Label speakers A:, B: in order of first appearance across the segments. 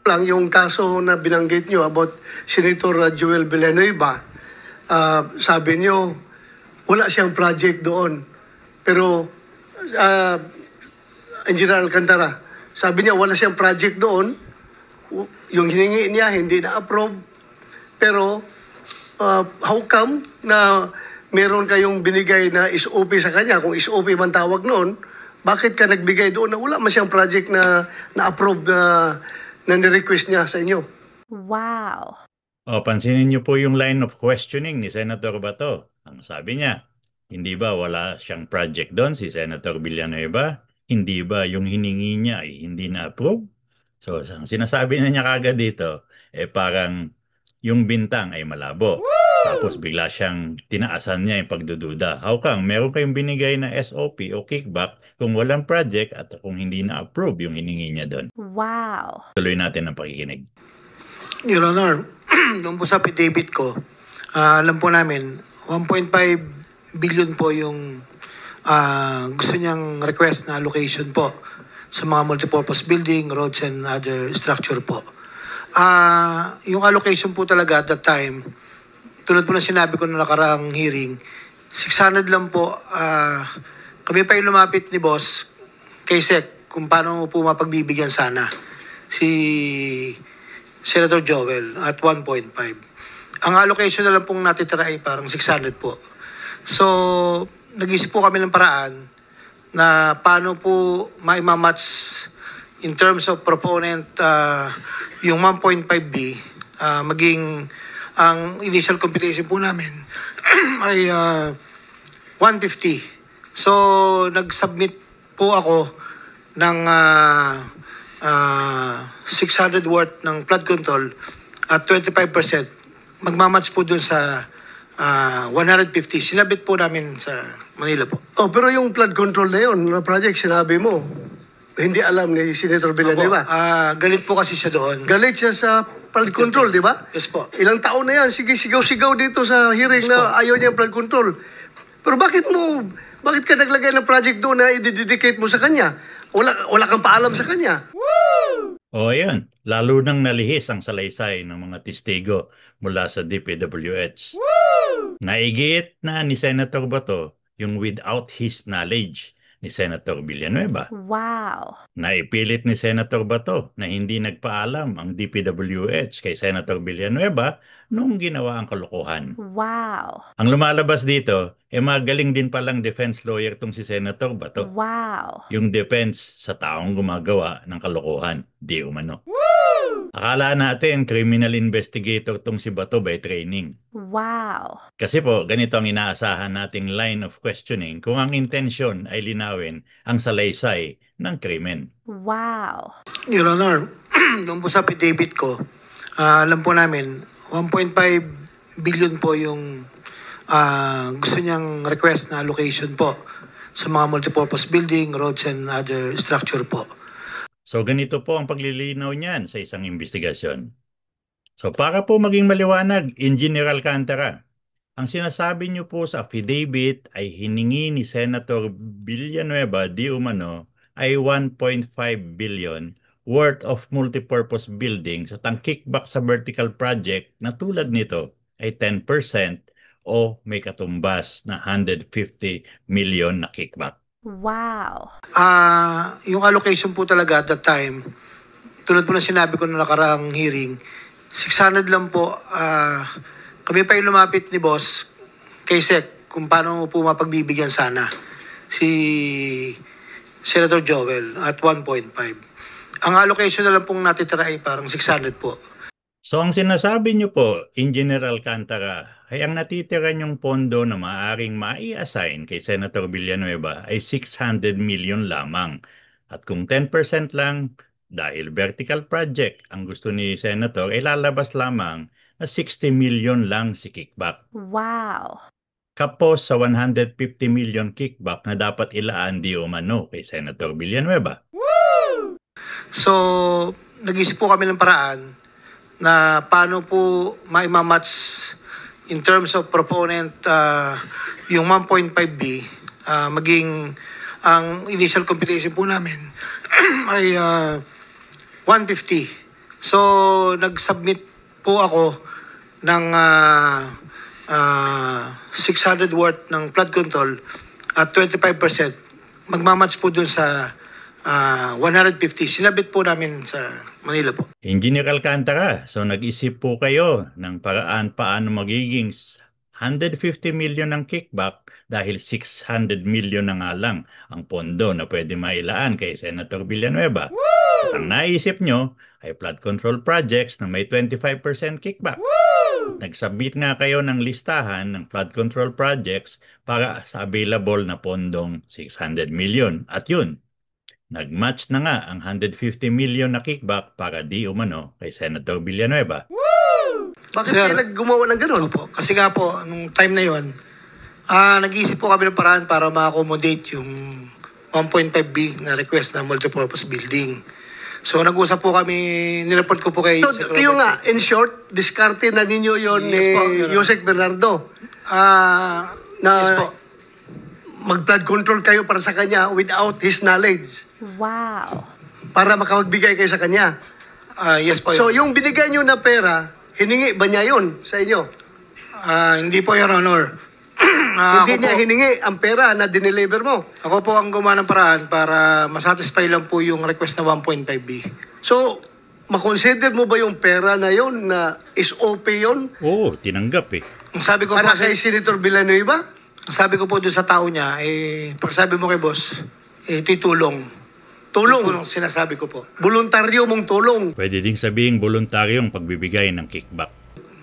A: lang yung kaso na binanggit nyo about Senator Joel Villanueva. Sabi nyo, wala siyang project doon. Pero, Engineer Alcantara, sabi niya wala siyang project doon. Yung hiningi niya, hindi na-approve. Pero, how come na meron kayong binigay na SOP sa kanya? Kung SOP man tawag noon, bakit ka nagbigay doon na wala man siyang project na na-approve na ni-request niya sa inyo?
B: Wow.
C: Pansinin niyo po yung line of questioning ni Senator Bato. Ang sabi niya, hindi ba wala siyang project doon si Senator Villanueva? Hindi ba yung hiningi niya ay hindi na-approve? So, ang sinasabi na niya kagad dito, parang yung bintang ay malabo. Tapos bigla siyang tinaasan niya yung pagdududa. How come? Meron kayong binigay na SOP o kickback kung walang project at kung hindi na-approve yung hiningi niya doon.
B: Wow.
C: Tuloy natin ang pakikinig.
A: Your Honor, nung po sa affidavit ko, alam po namin, 1.5 billion po yung gusto niyang request na allocation po sa mga multipurpose building, roads, and other structure po. Yung allocation po talaga at that time, tulad po na sinabi ko na nakaraang hearing, 600 lang po. Kami pa yung lumapit ni boss kay Sec kung paano po mapagbibigyan sana si Senator Joel at 1.5. Ang allocation na lang pong natitira ay parang 600 po. So, nag-isip po kami ng paraan na paano po maimamatch in terms of proponent yung 1.5B maging ang initial computation po namin ay 150. So, nag-submit po ako ng 600 worth ng flood control at 25%. Magmamatch po dun sa 150. Sinabit po namin sa Manila po. Pero yung flood control na yun, na project, sinabi mo, hindi alam ni Senator Villanueva. Galit po kasi siya doon. Galit siya sa flood control, di ba? Yes po. Ilang taon na yan, sige, sigaw-sigaw dito sa hearing na ayaw niya flood control. Pero bakit ka naglagay ng project doon na i-dedicate mo sa kanya? Wala kang paalam sa kanya.
C: Ayan. Lalo nang nalihis ang salaysay ng mga testigo mula sa DPWH. Naigit na ni Senator Bato yung without his knowledge ni Senator Villanueva.
B: Wow.
C: Naipilit ni Senator Bato na hindi nagpaalam ang DPWH kay Senator Villanueva noong ginawa ang kalokohan.
B: Wow.
C: Ang lumalabas dito, magaling din palang defense lawyer tong si Senator Bato.
B: Wow.
C: Yung defense sa taong gumagawa ng kalokohan, di umano. Akala natin criminal investigator tong si Bato by training.
B: Wow.
C: Kasi po, ganito ang inaasahan nating line of questioning kung ang intensyon ay linawin ang salaysay ng krimen.
B: Wow.
A: Your Honor, nung po sa affidavit ko, alam po namin, 1.5 billion po yung gusto niyang request na allocation po sa mga multipurpose building, roads, and other structure po.
C: So ganito po ang paglilinaw niyan sa isang investigasyon. So para po maging maliwanag, Engineer Alcantara, ang sinasabi niyo po sa affidavit ay hiningi ni Senator Villanueva di umano ay 1.5 billion worth of multipurpose buildings at ang kickback sa vertical project na tulad nito ay 10% o may katumbas na 150 million na kickback.
B: Wow.
A: Yung allocation po talaga at that time, tulad po na sinabi ko na nakaraang hearing, 600 lang po. Kami pa yung lumapit ni boss kay Sec kung paano po mapagbibigyan sana si Senator Joel at 1.5. Ang allocation na lang pong natitira ay parang 600 po.
C: So ang sinasabi niyo po, Engineer Alcantara, ay ang natitira niyong pondo na maaaring mai-assign kay Senator Villanueva ay 600 million lamang. At kung 10% lang, dahil vertical project ang gusto ni Senator, ay lalabas lamang na 60 million lang si kickback.
B: Wow.
C: Kapos sa 150 million kickback na dapat ilaan di umano kay Senator Villanueva.
A: So, nag-isip po kami ng paraan na paano po maimamatch in terms of proponent yung 1.5B maging ang initial computation po namin ay 150. So, nag-submit po ako ng 600 worth ng flood control at 25%. Magmamatch po dun sa 150. Sinabit po namin sa Manila po.
C: Engineer Alcantara, so nag-isip po kayo ng paraan paano magiging 150 million ng kickback dahil 600 million na nga lang ang pondo na pwede mailaan kay Senator Villanueva. At ang naisip nyo ay flood control projects na may 25% kickback. Nag-submit nga kayo ng listahan ng flood control projects para sa available na pondong 600 million. At yun, nag-match na nga ang 150 million na kickback para di umano kay Senator Villanueva.
D: Bakit
A: Sir,
D: kayo gumawa ng ganun?
A: Po. Kasi nga po, nung time na yon, nag-iisip po kami ng paraan para ma-accommodate yung 1.5B na request na multipurpose building. So nag-usap po kami, nireport ko po kay
D: So,
A: Sir
D: kayo
A: Robert.
D: nga, in short, diskarte na ninyo yon
A: Yes po,
D: ni
A: Your Honor.
D: Yusek Bernardo. Na
A: Yes po.
D: mag-flood control kayo para sa kanya without his knowledge.
B: Wow.
D: Para makapagbigay kayo sa kanya.
A: Yes po.
D: So,
A: Your
D: yung binigay nyo na pera, hiningi ba niya yun sa inyo?
A: hindi po, Your Honor.
D: Hindi
A: Ako
D: niya
A: po-
D: hiningi ang pera na dineliver mo.
A: Ako po ang gumawa ng paraan para masatisfy lang po yung request na 1.5B.
D: So, makonsider mo ba yung pera na yon na is OP yun?
C: Oo, tinanggap eh.
A: Ang sabi ko
D: Para
A: po,
D: kay Senator Villanueva?
A: ang sabi ko po doon sa tao niya, pagsabi mo kay boss, ito'y tulong.
D: Tulong.
A: Sinasabi ko po.
D: Voluntaryo mong tulong.
C: Pwede ding sabihing voluntaryong pagbibigay ng kickback.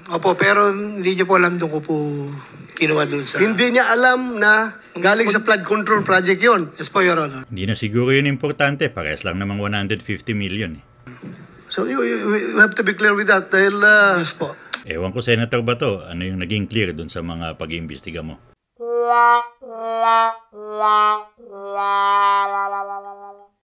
A: Opo, pero hindi niyo po alam doon ko po kinuha doon sa...
D: Hindi niya alam na galing sa flood control project yon.
A: Yes po, Your Honor.
C: Hindi na siguro yun importante, parehas lang namang 150 million eh.
D: So, you have to be clear with that dahil
A: Yes po.
C: Ewan ko, Senator Bato, ano yung naging clear dun sa mga pag-iimbestiga mo?